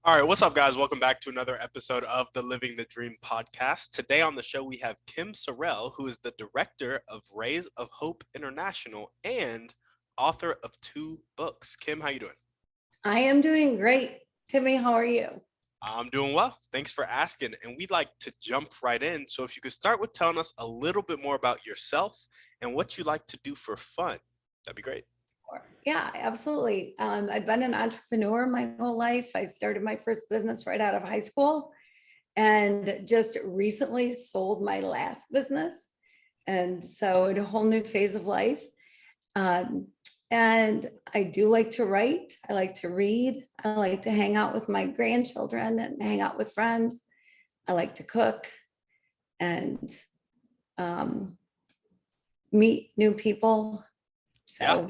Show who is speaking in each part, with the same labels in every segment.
Speaker 1: All right, what's up, guys? Welcome back to another episode of the Living the Dream podcast. Today on the show, we have Kim Sorrelle, who is the director of Rays of Hope International and author of 2 books. Kim, how you doing?
Speaker 2: I am doing great. Timmy, how are you?
Speaker 1: I'm doing well. Thanks for asking. And we'd like to jump right in. So if you could start with telling us a little bit more about yourself and what you like to do for fun, that'd be great.
Speaker 2: Yeah, absolutely. I've been an entrepreneur my whole life. I started my first business right out of high school and just recently sold my last business. And so in a whole new phase of life. Um, and I do like to write. I like to read. I like to hang out with my grandchildren and hang out with friends. I like to cook and um, meet new people. So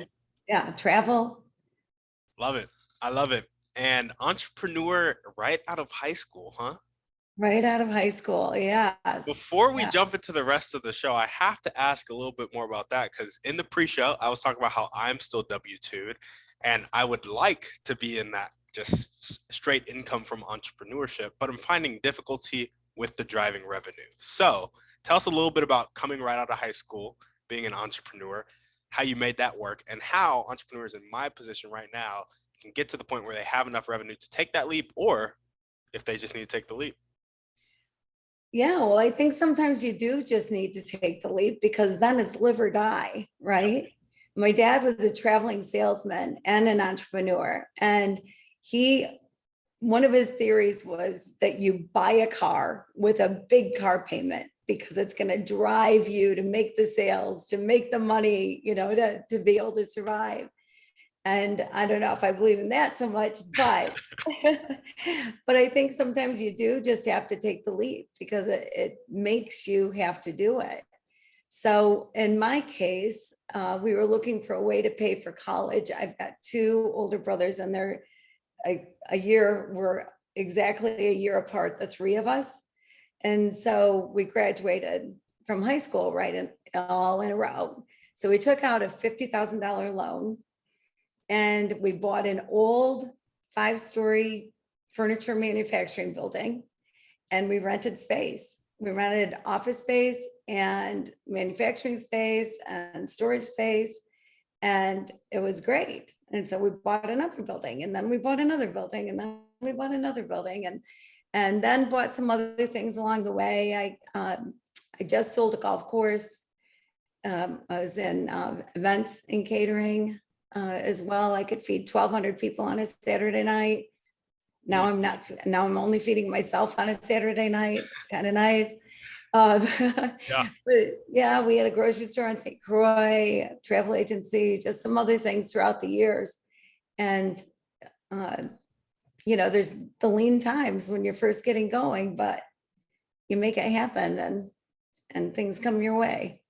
Speaker 2: yeah, travel.
Speaker 1: Love it. I love it. And entrepreneur right out of high school, huh?
Speaker 2: Right out of high school. Yes.
Speaker 1: Before we
Speaker 2: Yeah.
Speaker 1: jump into the rest of the show, I have to ask a little bit more about that because in the pre-show, I was talking about how I'm still W-2'd and I would like to be in that just straight income from entrepreneurship, but I'm finding difficulty with the driving revenue. So tell us a little bit about coming right out of high school, being an entrepreneur, how you made that work, and how entrepreneurs in my position right now can get to the point where they have enough revenue to take that leap, or if they just need to take the leap.
Speaker 2: Yeah. Well, I think sometimes you do just need to take the leap because then it's live or die, right? My dad was a traveling salesman and an entrepreneur. And one of his theories was that you buy a car with a big car payment because it's going to drive you to make the sales, to make the money, to be able to survive. And I don't know if I believe in that so much, but but I think sometimes you do just have to take the leap because it makes you have to do it. So in my case, we were looking for a way to pay for college. I've got 2 older brothers and they're we're exactly a year apart, the 3 of us. And so we graduated from high school all in a row. So we took out a $50,000 loan and we bought an old 5-story furniture manufacturing building and we rented space. We rented office space and manufacturing space and storage space. And it was great. And so we bought another building and then we bought another building and then we bought another building and then bought some other things along the way. I just sold a golf course. I was in events and catering as well. I could feed 1,200 people on a Saturday night. Now I'm not. Now I'm only feeding myself on a Saturday night. It's kind of nice.
Speaker 1: Yeah.
Speaker 2: But yeah, we had a grocery store in St. Croix, travel agency, just some other things throughout the years. And there's the lean times when you're first getting going, but you make it happen and things come your way.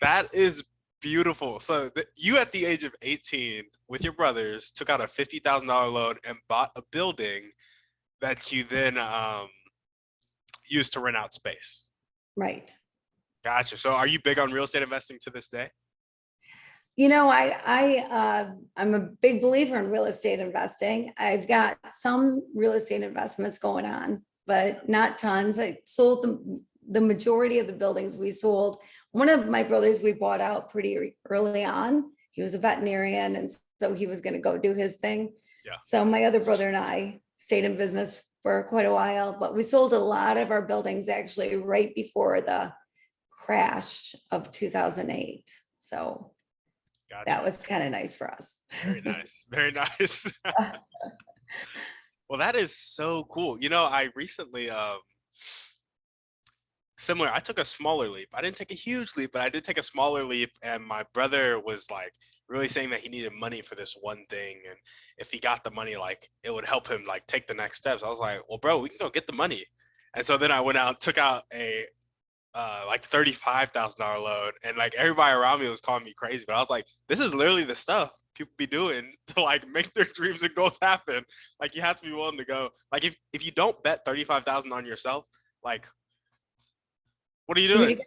Speaker 1: That is beautiful. So you at the age of 18 with your brothers took out a $50,000 loan and bought a building that you then used to rent out space.
Speaker 2: Right.
Speaker 1: Gotcha. So are you big on real estate investing to this day?
Speaker 2: I'm a big believer in real estate investing. I've got some real estate investments going on, but not tons. I sold the majority of the buildings we sold. One of my brothers we bought out pretty early on. He was a veterinarian, and so he was going to go do his thing.
Speaker 1: Yeah.
Speaker 2: So my other brother and I stayed in business for quite a while, but we sold a lot of our buildings actually right before the crash of 2008. So
Speaker 1: Gotcha.
Speaker 2: that was kind of nice for us.
Speaker 1: Very nice. Very nice. Well, that is so cool. I recently similar. I took a smaller leap. I didn't take a huge leap, but I did take a smaller leap. And my brother was like really saying that he needed money for this one thing. And if he got the money, like it would help him like take the next steps. I was like, well, bro, we can go get the money. And so then I went out and took out a like $35,000 loan. And like everybody around me was calling me crazy. But I was like, this is literally the stuff people be doing to like make their dreams and goals happen. Like you have to be willing to go. Like if you don't bet 35,000 on yourself, like what are you doing?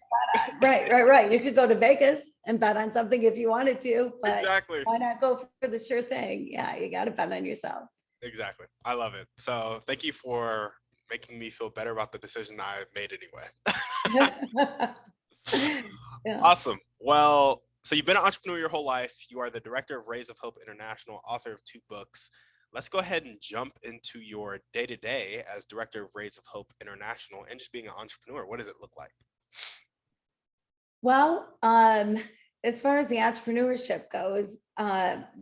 Speaker 2: Right. You could go to Vegas and bet on something if you wanted to, but
Speaker 1: Exactly.
Speaker 2: why not go for the sure thing? Yeah, you got to bet on yourself.
Speaker 1: Exactly. I love it. So thank you for making me feel better about the decision I made anyway.
Speaker 2: Yeah.
Speaker 1: Awesome. Well, so you've been an entrepreneur your whole life. You are the director of Rays of Hope International, author of 2 books. Let's go ahead and jump into your day to day as director of Rays of Hope International and just being an entrepreneur. What does it look like?
Speaker 2: Well, as far as the entrepreneurship goes,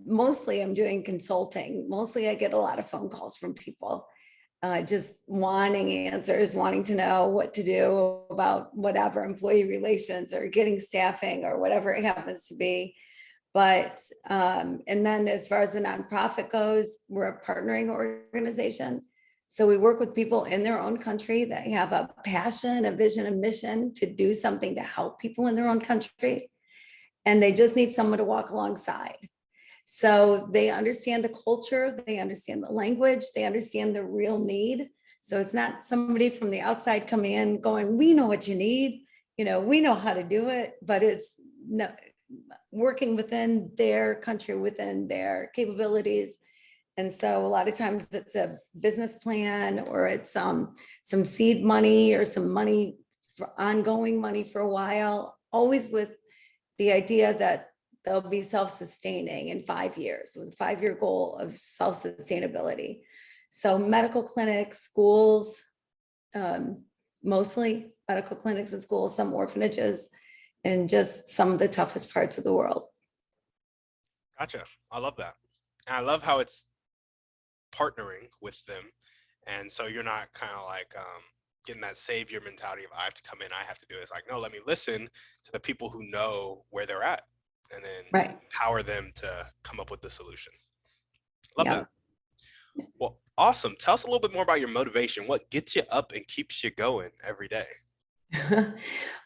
Speaker 2: mostly I'm doing consulting. Mostly I get a lot of phone calls from people just wanting answers, wanting to know what to do about whatever employee relations or getting staffing or whatever it happens to be. But, and then as far as the nonprofit goes, we're a partnering organization. So we work with people in their own country that have a passion, a vision, a mission to do something to help people in their own country. And they just need someone to walk alongside. So they understand the culture, they understand the language, they understand the real need. So it's not somebody from the outside coming in going, we know what you need, we know how to do it, but it's no, working within their country, within their capabilities. And so a lot of times it's a business plan or it's some seed money or some money for ongoing money for a while, always with the idea that they'll be self-sustaining in 5 years with a 5-year goal of self-sustainability. So medical clinics, schools, mostly medical clinics and schools, some orphanages, and just some of the toughest parts of the world.
Speaker 1: Gotcha. I love that. And I love how it's partnering with them. And so you're not kind of like getting that savior mentality of I have to come in, I have to do it. It's like, no, let me listen to the people who know where they're at and then
Speaker 2: Right.
Speaker 1: empower them to come up with the solution. Love
Speaker 2: Yeah.
Speaker 1: that. Well, awesome. Tell us a little bit more about your motivation. What gets you up and keeps you going every day?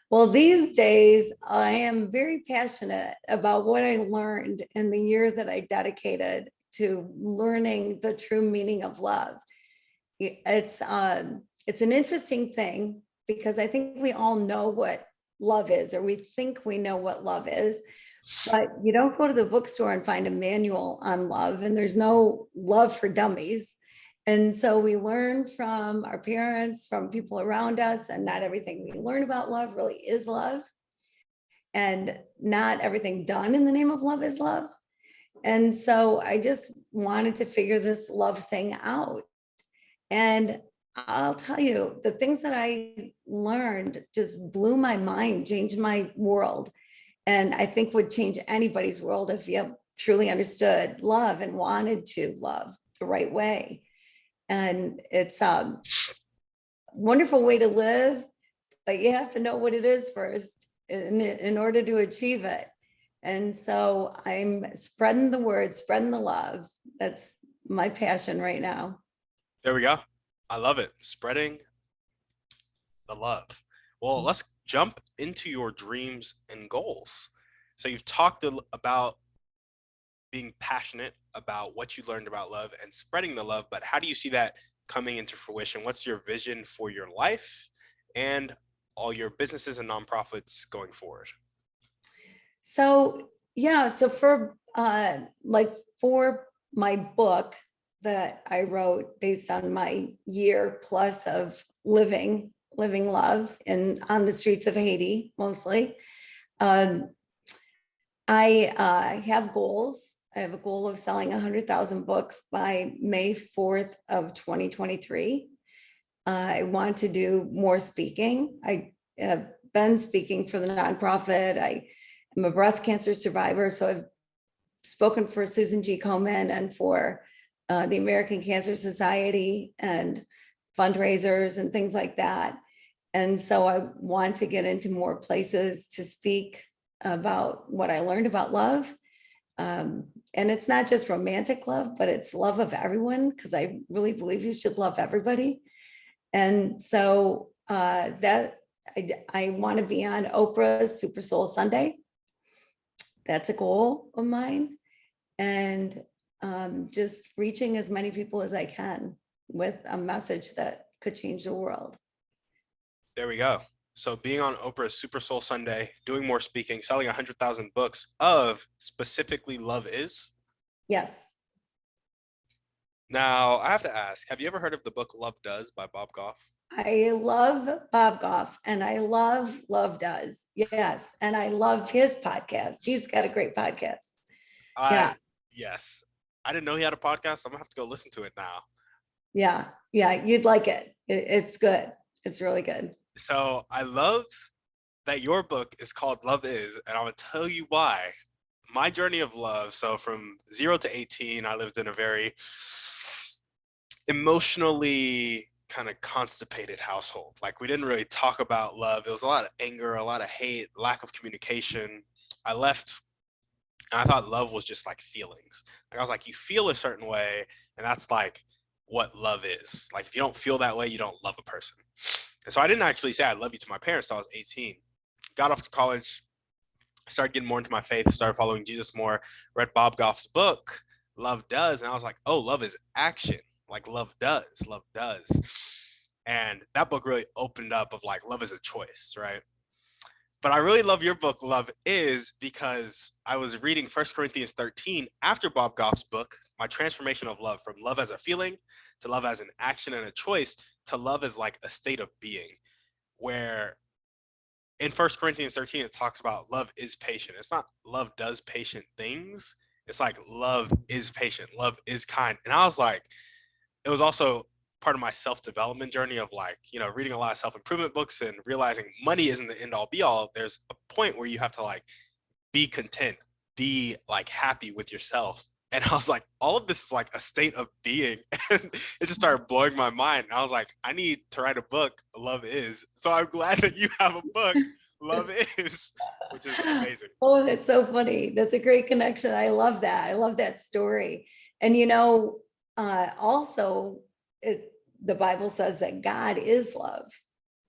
Speaker 2: Well, these days I am very passionate about what I learned in the year that I dedicated to learning the true meaning of love. It's an interesting thing because I think we all know what love is, or we think we know what love is, but you don't go to the bookstore and find a manual on love, and there's no love for dummies. And so we learn from our parents, from people around us, and not everything we learn about love really is love. And not everything done in the name of love is love. And so I just wanted to figure this love thing out. And I'll tell you, the things that I learned just blew my mind, changed my world. And I think would change anybody's world if you truly understood love and wanted to love the right way. And it's a wonderful way to live, but you have to know what it is first in order to achieve it. And so I'm spreading the word, spreading the love. That's my passion right now.
Speaker 1: There we go. I love it. Spreading the love. Well, let's jump into your dreams and goals. So you've talked about being passionate about what you learned about love and spreading the love, but how do you see that coming into fruition? What's your vision for your life and all your businesses and nonprofits going forward?
Speaker 2: So yeah, so for for my book that I wrote based on my year plus of living love and on the streets of Haiti mostly. I have goals. I have a goal of selling 100,000 books by May 4th of 2023. I want to do more speaking. I have been speaking for the nonprofit. I am a breast cancer survivor, so I've spoken for Susan G. Komen and for the American Cancer Society and fundraisers and things like that. And so I want to get into more places to speak about what I learned about love. And it's not just romantic love, but it's love of everyone, because I really believe you should love everybody. And so that I want to be on Oprah's Super Soul Sunday. That's a goal of mine. And just reaching as many people as I can with a message that could change the world.
Speaker 1: There we go. So being on Oprah's Super Soul Sunday, doing more speaking, selling 100,000 books of specifically love is?
Speaker 2: Yes.
Speaker 1: Now, I have to ask, have you ever heard of the book Love Does by Bob Goff?
Speaker 2: I love Bob Goff and I love Love Does. Yes. And I love his podcast. He's got a great podcast.
Speaker 1: I
Speaker 2: Yeah.
Speaker 1: Yes. I didn't know he had a podcast. I'm gonna have to go listen to it now.
Speaker 2: Yeah. Yeah. You'd like it. It's good. It's really good.
Speaker 1: So I love that your book is called Love Is, and I'm gonna tell you why. My journey of love. So from 0 to 18, I lived in a very emotionally kind of constipated household. Like we didn't really talk about love. There was a lot of anger, a lot of hate, lack of communication. I left and I thought love was just like feelings. Like I was like, you feel a certain way, and that's like what love is. Like if you don't feel that way, you don't love a person. And so I didn't actually say I love you to my parents till I was 18. Got off to college, started getting more into my faith, started following Jesus more, read Bob Goff's book, Love Does, and I was like, oh, love is action. Like love does, love does. And that book really opened up of like love is a choice, right? But I really love your book, Love Is, because I was reading 1 Corinthians 13 after Bob Goff's book, my transformation of love from love as a feeling to love as an action and a choice to love as like a state of being, where in 1 Corinthians 13, it talks about love is patient. It's not love does patient things. It's like love is patient, love is kind. And I was like, it was also part of my self-development journey of like, reading a lot of self-improvement books and realizing money isn't the end all be all. There's a point where you have to like be content, be like happy with yourself. And I was like, all of this is like a state of being. And it just started blowing my mind. And I was like, I need to write a book, Love Is. So I'm glad that you have a book, Love Is, which is amazing.
Speaker 2: Oh, that's so funny. That's a great connection. I love that. I love that story. And also the Bible says that God is love,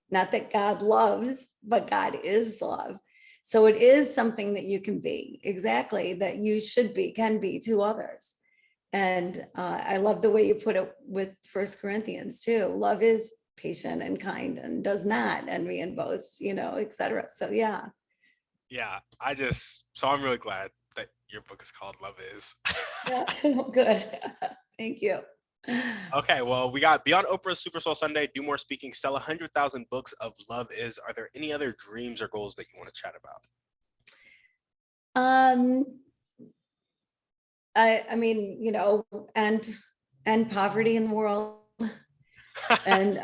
Speaker 2: not that God loves, but God is love. So it is something that you can be, exactly, that you should be, can be to others. And I love the way you put it with 1 Corinthians too. Love is patient and kind and does not envy and boast, etc. So yeah.
Speaker 1: Yeah, so I'm really glad that your book is called Love Is.
Speaker 2: Yeah, good. Thank you.
Speaker 1: Okay, well, we got Beyond Oprah's Super Soul Sunday, do more speaking, sell 100,000 books of Love Is. Are there any other dreams or goals that you want to chat about?
Speaker 2: Um, I mean, and poverty in the world. And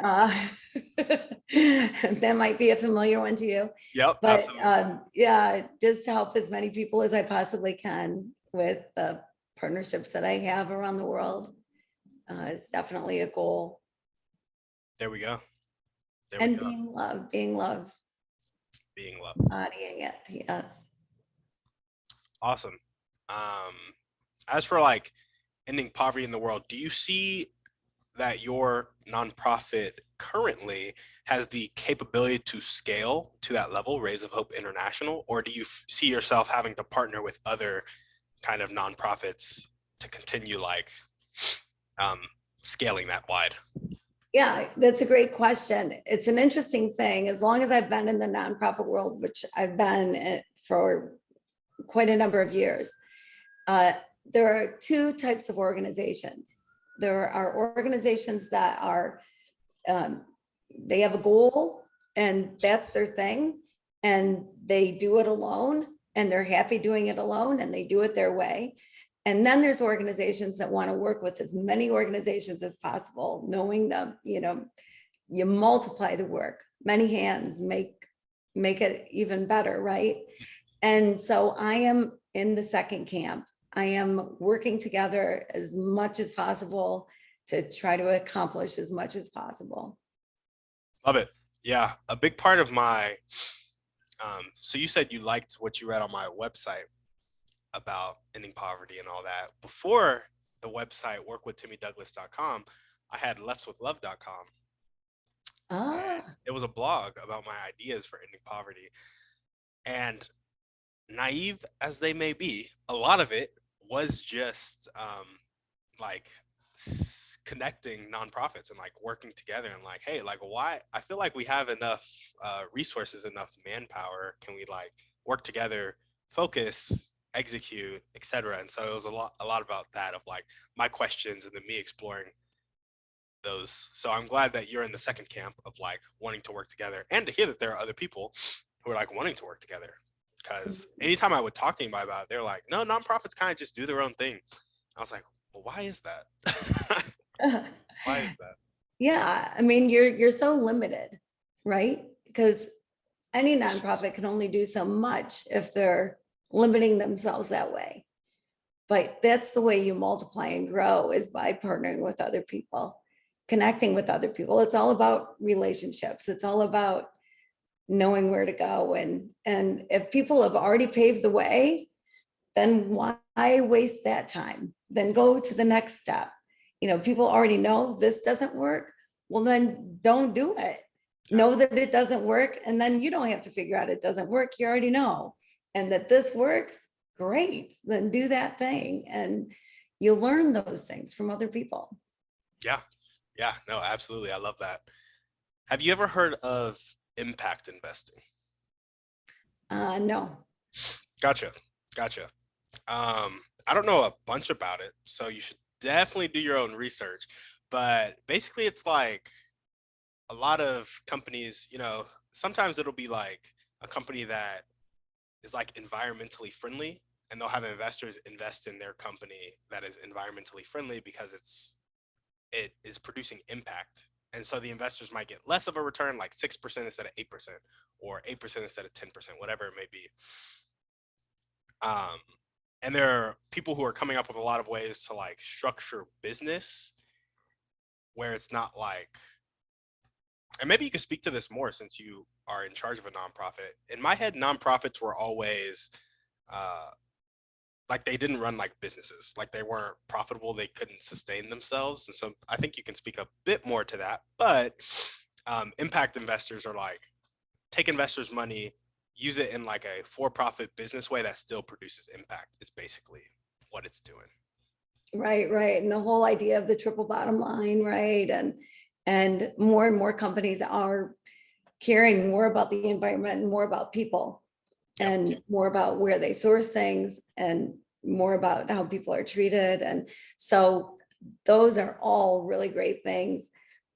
Speaker 2: that might be a familiar one to you.
Speaker 1: Yep,
Speaker 2: But
Speaker 1: absolutely.
Speaker 2: yeah, just to help as many people as I possibly can with the partnerships that I have around the world. It's definitely a goal.
Speaker 1: There we go. There we
Speaker 2: And
Speaker 1: go.
Speaker 2: being love,
Speaker 1: Being love.
Speaker 2: embodying it. Yes.
Speaker 1: Awesome. As for like ending poverty in the world, do you see that your nonprofit currently has the capability to scale to that level, Rays of Hope International, or do you see yourself having to partner with other kind of nonprofits to continue like scaling that wide?
Speaker 2: Yeah, that's a great question. It's an interesting thing. As long as I've been in the nonprofit world, which I've been for quite a number of years, there are two types of organizations. There are organizations that are, they have a goal and that's their thing, and they do it alone and they're happy doing it alone and they do it their way. And then there's organizations that want to work with as many organizations as possible, knowing them, you multiply the work, many hands make it even better, right? And so I am in the second camp. I am working together as much as possible to try to accomplish as much as possible.
Speaker 1: Love it. Yeah, a big part of my, so you said you liked what you read on my website about ending poverty and all that. Before the website workwithtimmydouglas.com, I had leftwithlove.com. It was a blog about my ideas for ending poverty. And naive as they may be, a lot of it was just like connecting nonprofits and like working together and like, hey, like why I feel like we have enough resources, enough manpower. Can we like work together, focus, execute, etc. And so it was a lot about that, of like my questions and then me exploring those. So I'm glad that you're in the second camp of like wanting to work together, and to hear that there are other people who are like wanting to work together. Because anytime I would talk to anybody about it, they're like, no, nonprofits kind of just do their own thing. I was like, well, why is that? Why is that?
Speaker 2: Yeah, I mean, you're so limited, right? Because any nonprofit can only do so much if they're limiting themselves that way. But that's the way you multiply and grow, is by partnering with other people, connecting with other people. It's all about relationships. It's all about knowing where to go. And if people have already paved the way, then why waste that time? Then go to the next step. You know, people already know this doesn't work. Well, then don't do it. Know that it doesn't work, and then you don't have to figure out it doesn't work. You already know. And that this works, great. Then do that thing, and you'll learn those things from other people.
Speaker 1: Yeah. Yeah. No, absolutely. I love that. Have you ever heard of impact investing?
Speaker 2: No.
Speaker 1: Gotcha. Gotcha. I don't know a bunch about it, so you should definitely do your own research. But basically, it's like a lot of companies, you know, sometimes it'll be like a company that is like environmentally friendly, and they'll have investors invest in their company that is environmentally friendly because it is producing impact. And so the investors might get less of a return, like 6% instead of 8%, or 8% instead of 10%, whatever it may be. Um, and there are people who are coming up with a lot of ways to like structure business where it's not like, and maybe you could speak to this more since you are in charge of a nonprofit. In my head, nonprofits were always uh, like they didn't run like businesses, like they weren't profitable, they couldn't sustain themselves. And so I think you can speak a bit more to that. But impact investors are like, take investors' money, use it in like a for-profit business way that still produces impact, is basically what it's doing.
Speaker 2: Right, right. And the whole idea of the triple bottom line, right? And more companies are caring more about the environment and more about people,
Speaker 1: Yep.
Speaker 2: and more about where they source things, and more about how people are treated. And so those are all really great things.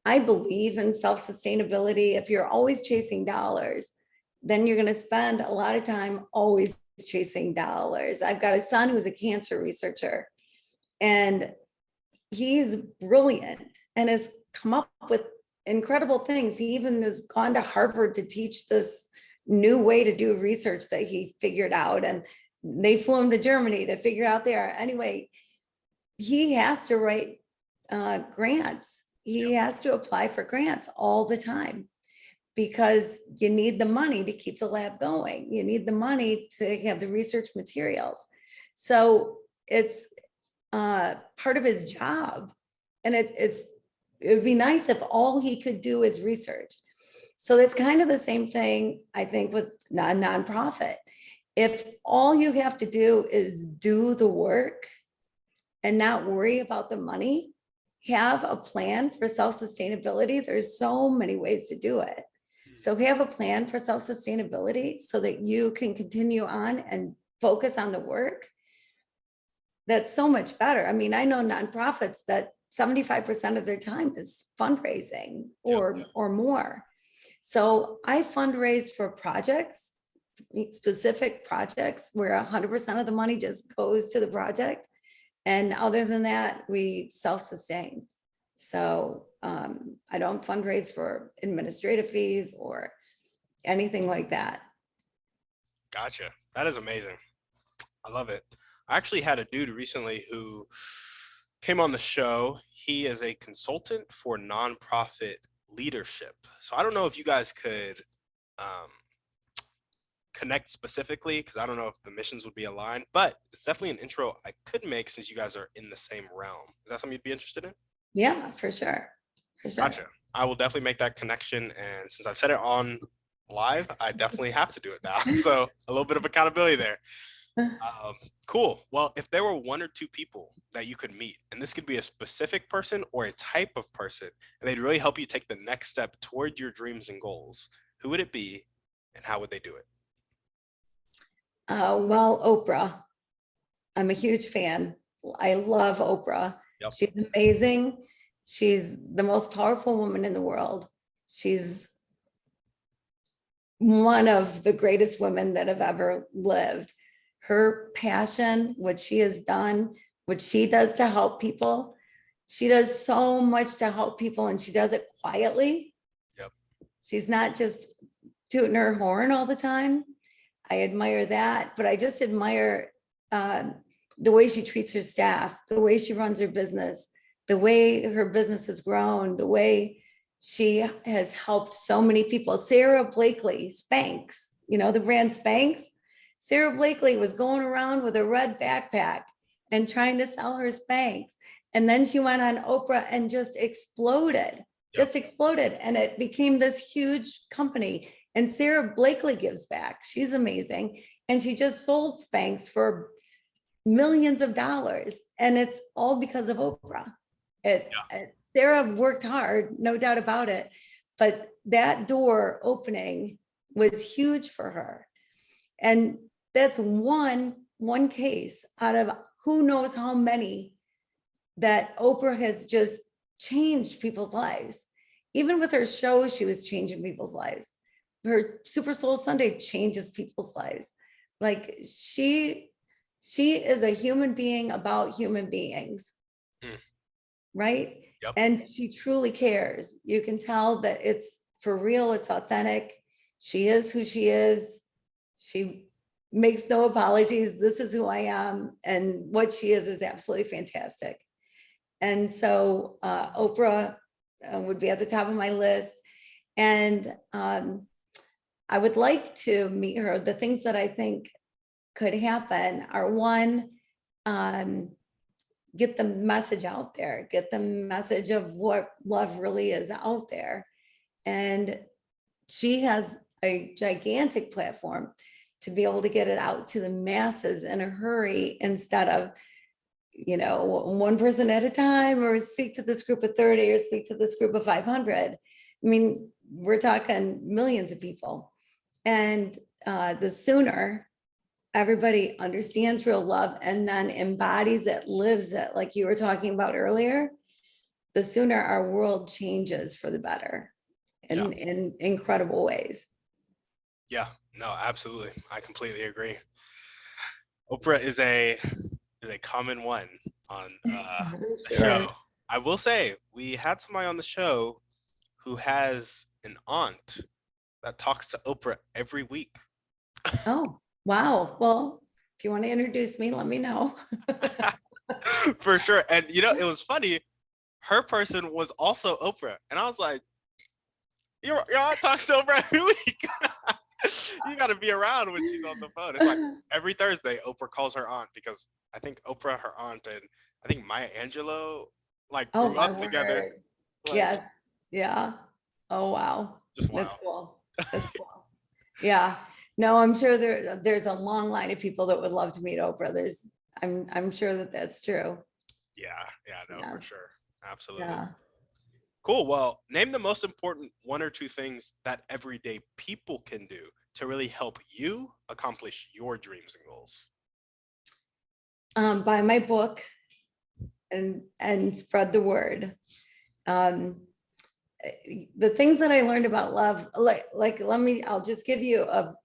Speaker 2: I believe in self-sustainability. If you're always chasing dollars, then you're going to spend a lot of time always chasing dollars. I've got a son who's a cancer researcher, and he's brilliant and has come up with incredible things. He even has gone to Harvard to teach this new way to do research that he figured out. And they flew him to Germany to figure out there. Anyway, he has to write grants. He has to apply for grants all the time, because you need the money to keep the lab going. You need the money to have the research materials. So it's part of his job. And it would be nice if all he could do is research. So it's kind of the same thing, I think, with a nonprofit. If all you have to do is do the work and not worry about the money, have a plan for self-sustainability. There's so many ways to do it. So have a plan for self-sustainability so that you can continue on and focus on the work. That's so much better. I mean, I know nonprofits that 75% of their time is fundraising or more. So I fundraise for projects, specific projects, where 100% of the money just goes to the project. And other than that, we self-sustain. So I don't fundraise for administrative fees or anything like that.
Speaker 1: Gotcha. That is amazing. I love it. I actually had a dude recently who came on the show. He is a consultant for nonprofit leadership. So I don't know if you guys could connect specifically, because I don't know if the missions would be aligned, but it's definitely an intro I could make since you guys are in the same realm. Is that something you'd be interested in?
Speaker 2: Yeah, for sure. For sure.
Speaker 1: Gotcha. I will definitely make that connection. And since I've said it on live, I definitely have to do it now. So a little bit of accountability there. Cool. Well, if there were one or two people that you could meet, and this could be a specific person or a type of person, and they'd really help you take the next step toward your dreams and goals, who would it be and how would they do it?
Speaker 2: Well, Oprah. I'm a huge fan. I love Oprah.
Speaker 1: Yep.
Speaker 2: She's amazing. She's the most powerful woman in the world. She's one of the greatest women that have ever lived. Her passion, what she has done, what she does to help people, she does so much to help people, and she does it quietly.
Speaker 1: Yep.
Speaker 2: She's not just tooting her horn all the time. I admire that, but I just admire the way she treats her staff, the way she runs her business, the way her business has grown, the way she has helped so many people. Sarah Blakely, Spanx, you know, the brand Spanx. Sarah Blakely was going around with a red backpack and trying to sell her Spanx. And then she went on Oprah and just exploded, And it became this huge company. And Sarah Blakely gives back. She's amazing. And she just sold Spanx for millions of dollars. And it's all because of Oprah. Sarah worked hard, no doubt about it. But that door opening was huge for her. And that's one case out of who knows how many that Oprah has just changed people's lives. Even with her show, she was changing people's lives. Her Super Soul Sunday changes people's lives. Like she is a human being about human beings, right?
Speaker 1: Yep.
Speaker 2: And she truly cares. You can tell that it's for real, it's authentic. She is who she is. She makes no apologies. This is who I am. And what she is absolutely fantastic. And so Oprah would be at the top of my list. And I would like to meet her. The things that I think could happen are, one, get the message out there, get the message of what love really is out there. And she has a gigantic platform to be able to get it out to the masses in a hurry, instead of, you know, one person at a time, or speak to this group of 30 or speak to this group of 500. I mean, we're talking millions of people. And the sooner everybody understands real love and then embodies it, lives it, like you were talking about earlier, the sooner our world changes for the better in incredible ways.
Speaker 1: Yeah, no, absolutely. I completely agree. Oprah is a common one on the show. I will say we had somebody on the show who has an aunt that talks to Oprah every week.
Speaker 2: Oh, wow. Well, if you want to introduce me, let me know.
Speaker 1: For sure. And you know, it was funny. Her person was also Oprah. And I was like, your aunt talks to Oprah every week. You got to be around when she's on the phone. It's like every Thursday, Oprah calls her aunt, because I think Oprah, her aunt, and I think Maya Angelou like grew up together. Like,
Speaker 2: yes. Yeah. Oh, wow.
Speaker 1: Just
Speaker 2: That's
Speaker 1: wow.
Speaker 2: cool. That's cool. Yeah. No, I'm sure there's a long line of people that would love to meet Oprah. I'm sure that that's true.
Speaker 1: For sure. Absolutely.
Speaker 2: Yeah.
Speaker 1: Cool. Well, name the most important one or two things that everyday people can do to really help you accomplish your dreams and goals.
Speaker 2: Buy my book and spread the word. The things that I learned about love, I'll just give you a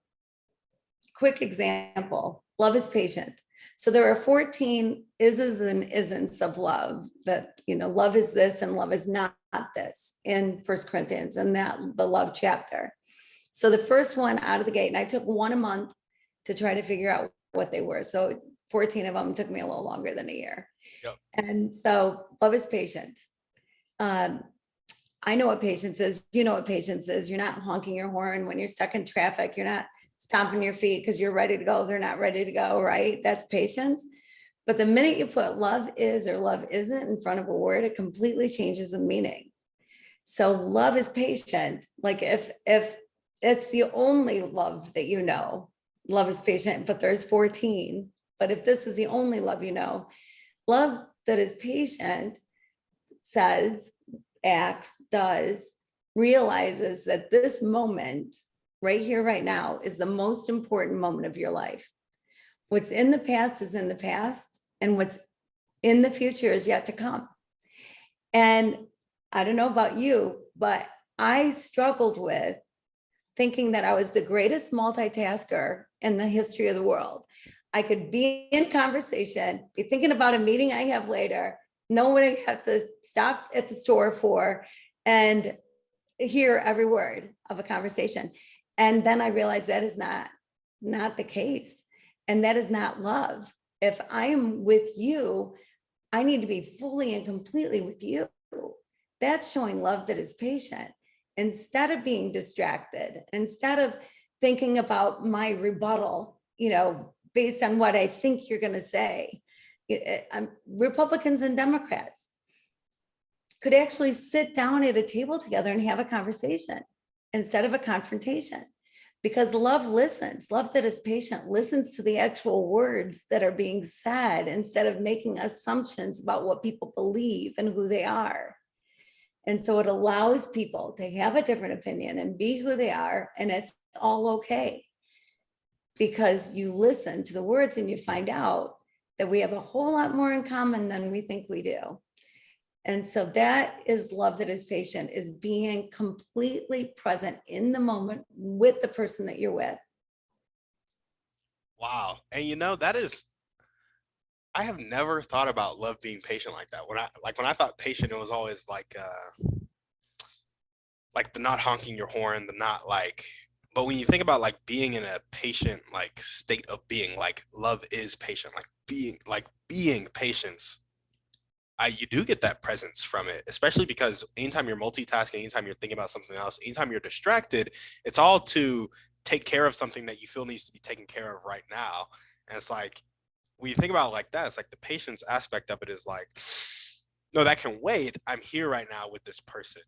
Speaker 2: quick example. Love is patient. So there are 14 is's and isn'ts of love, that, you know, love is this and love is not this, in 1 Corinthians, and that the love chapter. So the first one out of the gate, and I took one a month to try to figure out what they were. So 14 of them took me a little longer than a year.
Speaker 1: Yep.
Speaker 2: And so love is patient. I know what patience is. You know what patience is. You're not honking your horn when you're stuck in traffic. You're not stomping your feet because you're ready to go. They're not ready to go, right? That's patience. But the minute you put love is or love isn't in front of a word, it completely changes the meaning. So love is patient. Like if it's the only love that you know, love is patient, but there's 14. But if this is the only love you know, love that is patient says, acts, does, realizes that this moment right here, right now, is the most important moment of your life. What's in the past is in the past, and what's in the future is yet to come. And I don't know about you, but I struggled with thinking that I was the greatest multitasker in the history of the world. I could be in conversation, be thinking about a meeting I have later, know what I have to stop at the store for, and hear every word of a conversation. And then I realized that is not the case. And that is not love. If I am with you, I need to be fully and completely with you. That's showing love that is patient. Instead of being distracted, instead of thinking about my rebuttal, based on what I think you're going to say. Republicans and Democrats could actually sit down at a table together and have a conversation instead of a confrontation, because love listens. Love that is patient listens to the actual words that are being said instead of making assumptions about what people believe and who they are. And so it allows people to have a different opinion and be who they are, and it's all okay. Because you listen to the words and you find out that we have a whole lot more in common than we think we do. And so that is love that is patient, is being completely present in the moment with the person that you're with.
Speaker 1: Wow. And I have never thought about love being patient like that. When I thought patient, it was always like the not honking your horn, the not like. But when you think about like being in a patient like state of being, like love is patient, like being patience, you do get that presence from it, especially because anytime you're multitasking, anytime you're thinking about something else, anytime you're distracted, it's all to take care of something that you feel needs to be taken care of right now. And it's like, when you think about it like that, it's like the patience aspect of it is like, no, that can wait. I'm here right now with this person.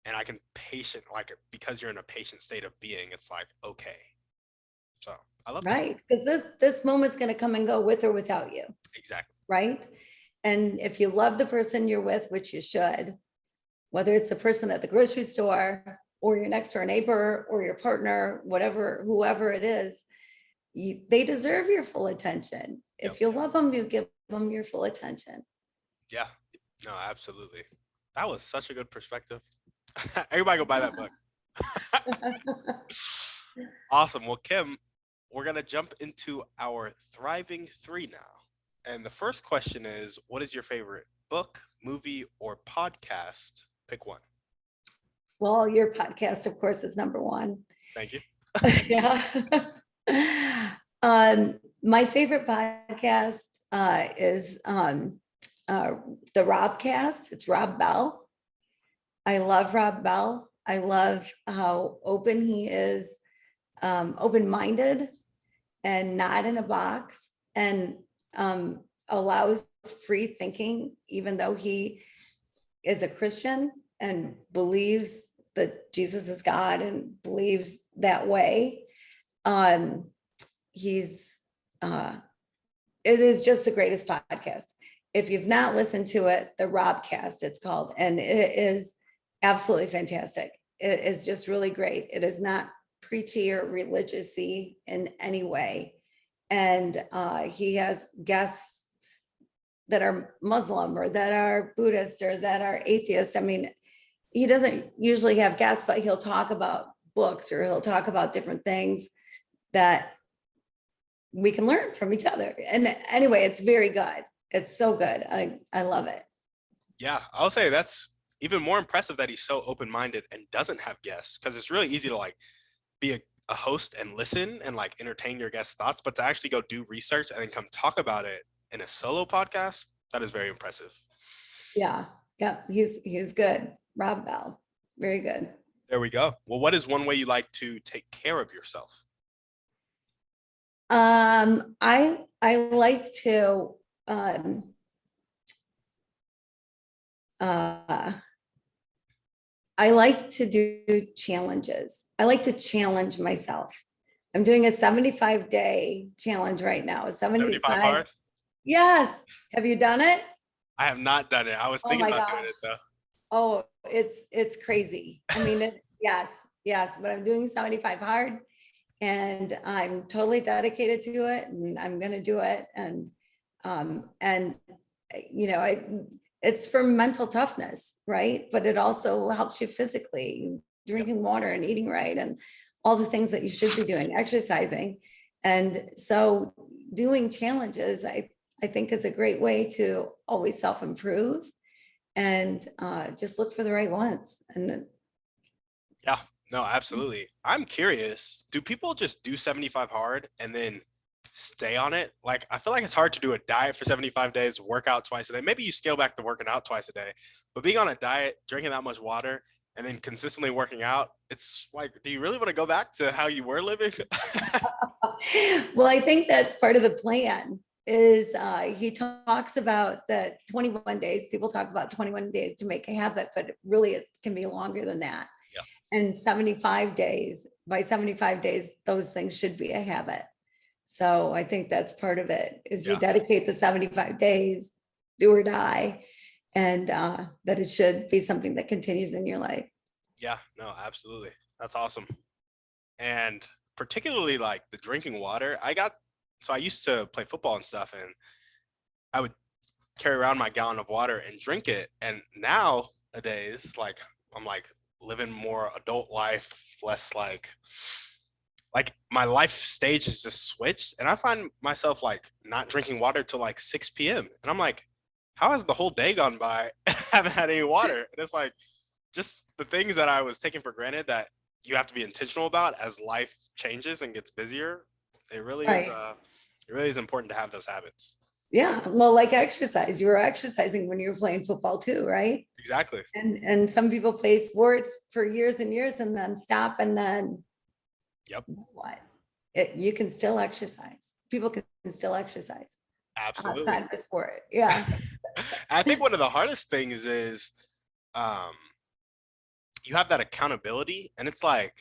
Speaker 1: And I can patient, like, because you're in a patient state of being, it's like, okay. So I love that.
Speaker 2: Right. Because this moment's going to come and go with or without you.
Speaker 1: Exactly.
Speaker 2: Right. And if you love the person you're with, which you should, whether it's the person at the grocery store or your next door neighbor or your partner, whoever it is, they deserve your full attention.
Speaker 1: Yep.
Speaker 2: If you love them, you give them your full attention.
Speaker 1: Yeah. No, absolutely. That was such a good perspective. Everybody go buy that book. Awesome. Well, Kim, we're going to jump into our Thriving 3 now. And the first question is, what is your favorite book, movie, or podcast? Pick one.
Speaker 2: Well, your podcast, of course, is number one.
Speaker 1: Thank you.
Speaker 2: Yeah. My favorite podcast is the Robcast. It's Rob Bell. I love Rob Bell. I love how open he is, open-minded and not in a box, and allows free thinking, even though he is a Christian and believes that Jesus is God and believes that way. It is just the greatest podcast. If you've not listened to it, the Robcast, it's called, and it is absolutely fantastic. It is just really great. It is not preachy or religious-y in any way. And he has guests that are Muslim or that are Buddhist or that are atheist. I mean, he doesn't usually have guests, but he'll talk about books or he'll talk about different things that we can learn from each other. And anyway, it's very good. It's so good. I love it.
Speaker 1: Yeah, I'll say that's even more impressive that he's so open-minded and doesn't have guests, because it's really easy to like be a host and listen and like entertain your guests' thoughts, but to actually go do research and then come talk about it in a solo podcast, that is very impressive.
Speaker 2: Yeah. He's good. Rob Bell. Very good.
Speaker 1: There we go. Well, what is one way you like to take care of yourself?
Speaker 2: I like to I like to do challenges. I like to challenge myself. I'm doing a 75-day challenge right now. A 75
Speaker 1: hard?
Speaker 2: Yes. Have you done it?
Speaker 1: I have not done it. I was thinking about doing it though.
Speaker 2: Oh, it's crazy. I mean, yes, but I'm doing 75 hard. and I'm totally dedicated to it, and I'm going to do it. And it's for mental toughness, right? But it also helps you physically,
Speaker 1: Yep.
Speaker 2: drinking water and eating right, and all the things that you should be doing, exercising. And so doing challenges, I think is a great way to always self-improve, and just look for the right ones. And
Speaker 1: Yeah, no, absolutely. I'm curious, do people just do 75 hard and then stay on it? Like, I feel like it's hard to do a diet for 75 days, work out twice a day. Maybe you scale back to working out twice a day, but being on a diet, drinking that much water, and then consistently working out, it's like, do you really want to go back to how you were living?
Speaker 2: well, I think that's part of the plan. Is he talks about the 21 days. People talk about 21 days to make a habit, but really it can be longer than that.
Speaker 1: Yeah.
Speaker 2: And 75 days, by 75 days, those things should be a habit. So I think that's part of it, is you
Speaker 1: Yeah.
Speaker 2: dedicate the 75 days, do or die, and that it should be something that continues in your life.
Speaker 1: Yeah, no, absolutely. That's awesome. And particularly like the drinking water, so I used to play football and stuff, and I would carry around my gallon of water and drink it. And nowadays, like, I'm like living more adult life, less like my life stage has just switched, and I find myself like not drinking water till like 6 p.m. And I'm like, how has the whole day gone by? I haven't had any water. And it's like just the things that I was taking for granted that you have to be intentional about as life changes and gets busier. It really is
Speaker 2: Right.
Speaker 1: it really is important to have those habits.
Speaker 2: Yeah. Well, like exercise, you were exercising when you were playing football too, right?
Speaker 1: Exactly.
Speaker 2: And some people play sports for years and years and then stop, and then
Speaker 1: Yep.
Speaker 2: what? You can still exercise. People can still exercise
Speaker 1: Absolutely.
Speaker 2: outside of a sport. Yeah.
Speaker 1: I think one of the hardest things is um, you have that accountability, and it's like,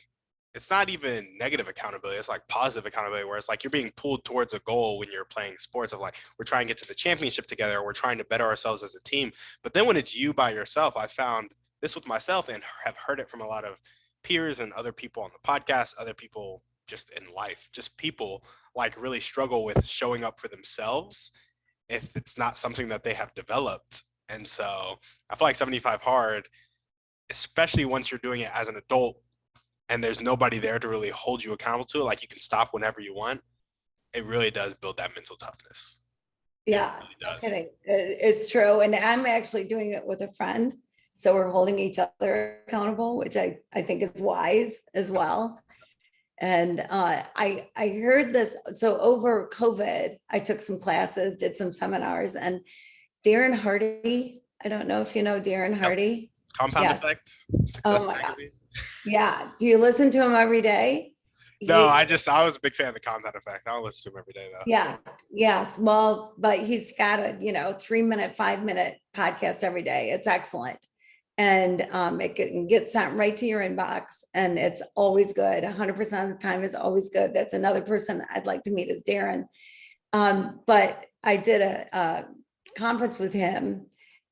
Speaker 1: it's not even negative accountability, it's like positive accountability, where it's like you're being pulled towards a goal when you're playing sports, of like, we're trying to get to the championship together, we're trying to better ourselves as a team. But then when it's you by yourself, I found this with myself and have heard it from a lot of peers and other people on the podcast, other people just in life, just people like really struggle with showing up for themselves if it's not something that they have developed. And so I feel like 75 hard, especially once you're doing it as an adult and there's nobody there to really hold you accountable to it, like you can stop whenever you want, it really does build that mental toughness.
Speaker 2: Yeah.
Speaker 1: It really
Speaker 2: No
Speaker 1: does.
Speaker 2: kidding. It's true. And I'm actually doing it with a friend. So we're holding each other accountable, which I think is wise as well. And I heard this. So over COVID, I took some classes, did some seminars, and Darren Hardy, I don't know if you know Darren
Speaker 1: Yep.
Speaker 2: Hardy.
Speaker 1: Compound
Speaker 2: Yes.
Speaker 1: Effect, Success
Speaker 2: Oh my God.
Speaker 1: Magazine.
Speaker 2: Yeah. Do you listen to him every day?
Speaker 1: No, I was a big fan of the Compound Effect. I don't listen to him every day though.
Speaker 2: Yeah. Yes. Well, but he's got a 3-minute, 5-minute podcast every day. It's excellent. And it can get sent right to your inbox, and it's always good. 100% of the time is always good. That's another person I'd like to meet, is Darren. But I did a conference with him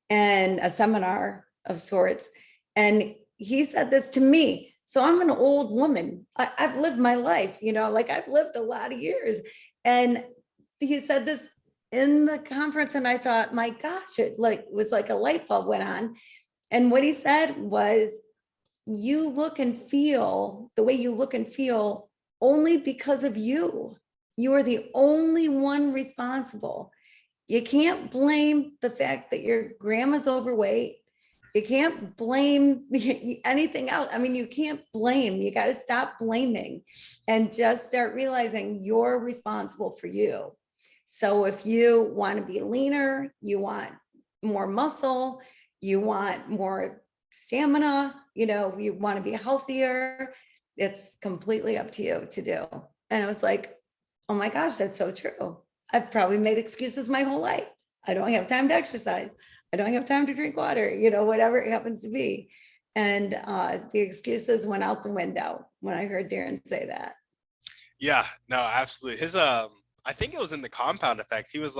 Speaker 2: and a seminar of sorts. And he said this to me. So I'm an old woman. I've lived my life, like I've lived a lot of years. And he said this in the conference, and I thought, my gosh, it was like a light bulb went on. And what he said was, you look and feel the way you look and feel only because of you. You are the only one responsible. You can't blame the fact that your grandma's overweight. You can't blame anything else. I mean, you can't blame. You got to stop blaming and just start realizing you're responsible for you. So if you want to be leaner, you want more muscle, you want more stamina, you want to be healthier, it's completely up to you to do. And I was like, oh my gosh, that's so true. I've probably made excuses my whole life. I don't have time to exercise. I don't have time to drink water, whatever it happens to be. And the excuses went out the window when I heard Darren say that.
Speaker 1: Yeah, no, absolutely. I think it was in the Compound Effect. He was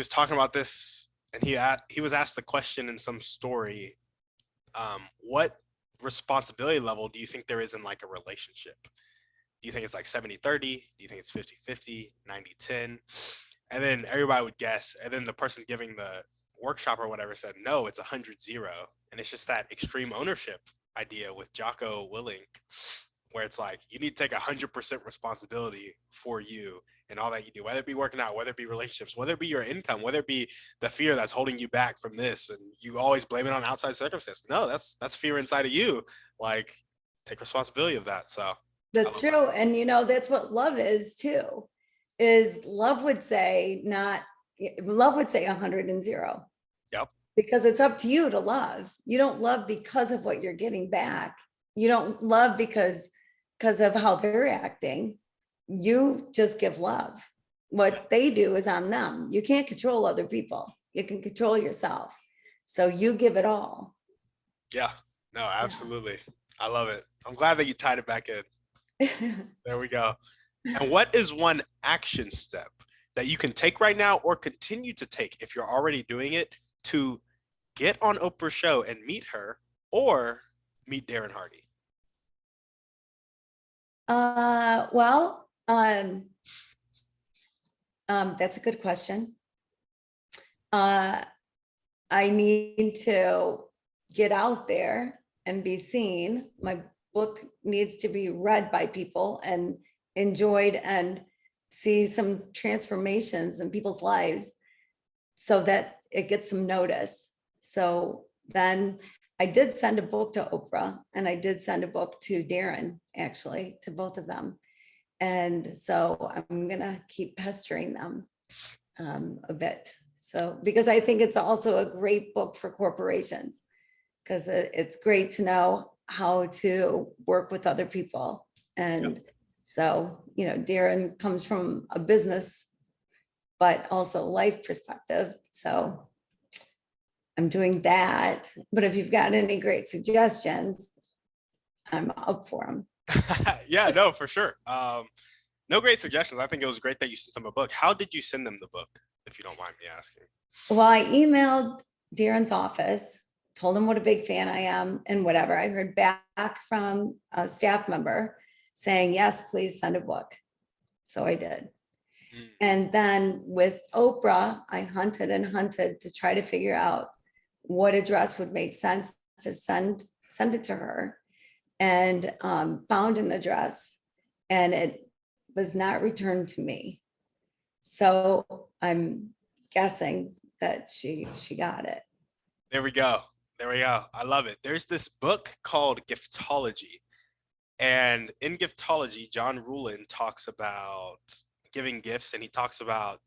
Speaker 1: talking about this, and he was asked the question in some story, what responsibility level do you think there is in like a relationship? Do you think it's like 70-30? Do you think it's 50-50, 90-10? And then everybody would guess. And then the person giving the workshop or whatever said, no, it's 100-0. And it's just that extreme ownership idea with Jocko Willink, where it's like, you need to take 100% responsibility for you and all that you do, whether it be working out, whether it be relationships, whether it be your income, whether it be the fear that's holding you back from this. And you always blame it on outside circumstances. No, that's fear inside of you. Like, take responsibility of that. So
Speaker 2: That's true. And that's what love is too, is love would say 100-0.
Speaker 1: Yep.
Speaker 2: Because it's up to you to love. You don't love because of what you're getting back. You don't love because of how they're acting. You just give love. What they do is on them. You can't control other people. You can control yourself. So you give it all.
Speaker 1: Yeah, no, absolutely. Yeah. I love it. I'm glad that you tied it back in. There we go. And what is one action step that you can take right now or continue to take if you're already doing it to get on Oprah's show and meet her or meet Darren Hardy?
Speaker 2: That's a good question. I need to get out there and be seen. My book needs to be read by people and enjoyed and see some transformations in people's lives so that it gets some notice. So then I did send a book to Oprah and I did send a book to Darren, actually, to both of them. And so I'm gonna keep pestering them a bit. So, because I think it's also a great book for corporations, because it's great to know how to work with other people. And yep. So, Darren comes from a business, but also life perspective. So I'm doing that. But if you've got any great suggestions, I'm up for them.
Speaker 1: Yeah, no, for sure. No great suggestions. I think it was great that you sent them a book. How did you send them the book, if you don't mind me asking?
Speaker 2: Well, I emailed Darren's office, told him what a big fan I am and whatever. I heard back from a staff member saying, yes, please send a book. So I did. And then with Oprah, I hunted and hunted to try to figure out what address would make sense to send it to her, and found an address, and it was not returned to me. So I'm guessing that she got it.
Speaker 1: There we go. I love it. There's this book called Giftology. And in Giftology, John Ruhlin talks about giving gifts, and he talks about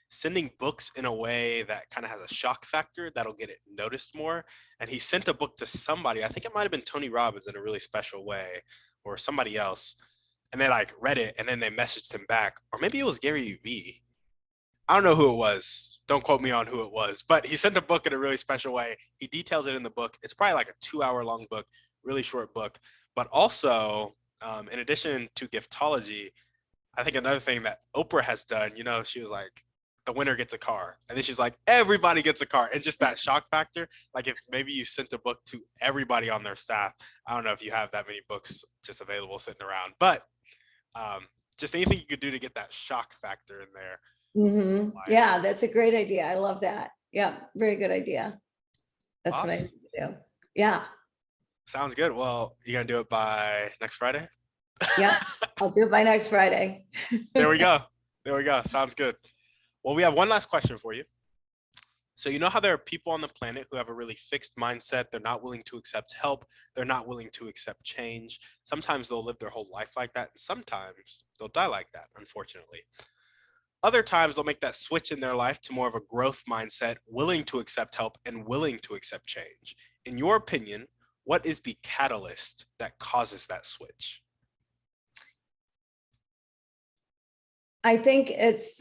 Speaker 1: sending books in a way that kind of has a shock factor that'll get it noticed more. And he sent a book to somebody, I think it might have been Tony Robbins in a really special way, or somebody else. And they read it and then they messaged him back, or maybe it was Gary Vee. I don't know who it was. Don't quote me on who it was, but he sent a book in a really special way. He details it in the book. It's probably a 2-hour-long book, really short book. But also, in addition to Giftology, I think another thing that Oprah has done, she was like, the winner gets a car. And then she's like, everybody gets a car. And just that shock factor, if maybe you sent a book to everybody on their staff, I don't know if you have that many books just available sitting around, but just anything you could do to get that shock factor in there.
Speaker 2: Mm-hmm. Yeah, that's a great idea. I love that. Yeah, very good idea. That's awesome. What I need to do. Yeah.
Speaker 1: Sounds good. Well, you gonna do it by next Friday?
Speaker 2: Yeah, I'll do it by next Friday.
Speaker 1: There we go. Sounds good. Well, we have one last question for you. So you know how there are people on the planet who have a really fixed mindset. They're not willing to accept help. They're not willing to accept change. Sometimes they'll live their whole life like that. And sometimes they'll die like that, unfortunately. Other times they'll make that switch in their life to more of a growth mindset, willing to accept help and willing to accept change. In your opinion, what is the catalyst that causes that switch?
Speaker 2: I think it's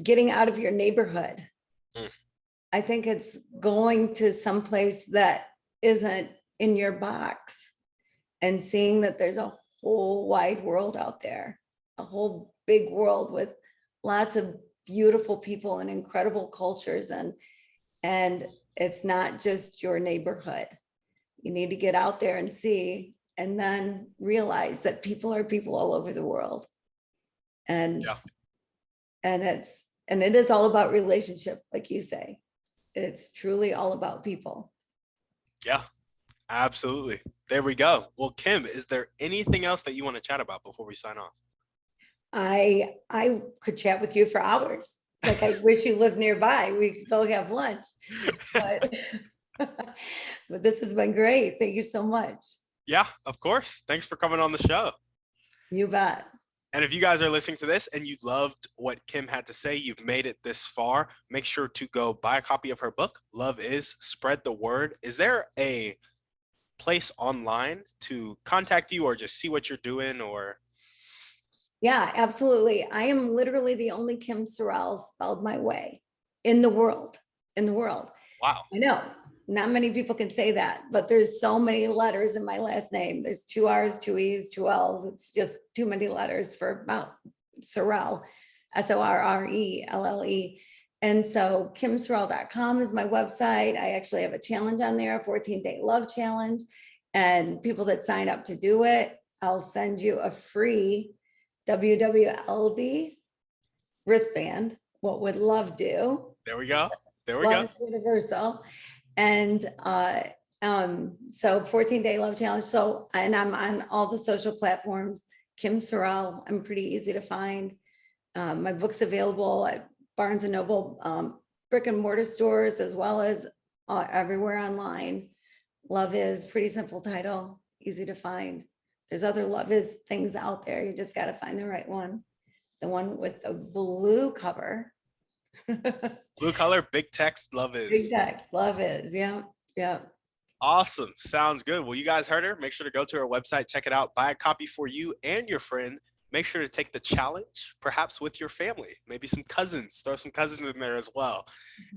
Speaker 2: getting out of your neighborhood. I think it's going to someplace that isn't in your box and seeing that there's a whole wide world out there, a whole big world with lots of beautiful people and incredible cultures. And it's not just your neighborhood. You need to get out there and see and then realize that people are people all over the world. And
Speaker 1: Yeah.
Speaker 2: And it is all about relationship, like you say. It's truly all about people.
Speaker 1: Yeah, absolutely. There we go. Well, Kim, is there anything else that you want to chat about before we sign off?
Speaker 2: I could chat with you for hours. Like, I wish you lived nearby. We could go have lunch. But, but this has been great. Thank you so much.
Speaker 1: Yeah, of course. Thanks for coming on the show.
Speaker 2: You bet.
Speaker 1: And if you guys are listening to this and you loved what Kim had to say, you've made it this far, make sure to go buy a copy of her book, Love Is, Spread the Word. Is there a place online to contact you or just see what you're doing? Or
Speaker 2: Yeah, absolutely. I am literally the only Kim Sorrelle spelled my way in the world. In the world.
Speaker 1: wow.
Speaker 2: I know not many people can say that, but there's so many letters in my last name. There's 2 R's, 2 E's, 2 L's. It's just too many letters for Sorrelle, Sorrelle. And so kimsorrelle.com is my website. I actually have a challenge on there, a 14-day love challenge. And people that sign up to do it, I'll send you a free WWLD wristband. What would love do?
Speaker 1: There we go. There we
Speaker 2: Love
Speaker 1: go.
Speaker 2: is universal. And so 14-day love challenge. So, and I'm on all the social platforms. Kim Sorrelle. I'm pretty easy to find. My book's available at Barnes and Noble, brick and mortar stores, as well as everywhere online. Love Is, pretty simple title, easy to find. There's other Love Is things out there. You just got to find the right one. The one with the blue cover.
Speaker 1: Blue color, big text, Love Is.
Speaker 2: Big text, Love Is. Yeah. Yeah.
Speaker 1: Awesome. Sounds good. Well, you guys heard her. Make sure to go to her website, check it out, buy a copy for you and your friend. Make sure to take the challenge, perhaps with your family, maybe some cousins, throw some cousins in there as well.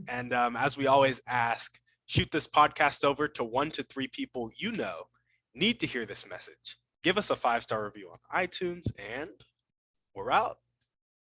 Speaker 1: And as we always ask, shoot this podcast over to 1 to 3 people you know need to hear this message. Give us a 5-star review on iTunes, and we're out.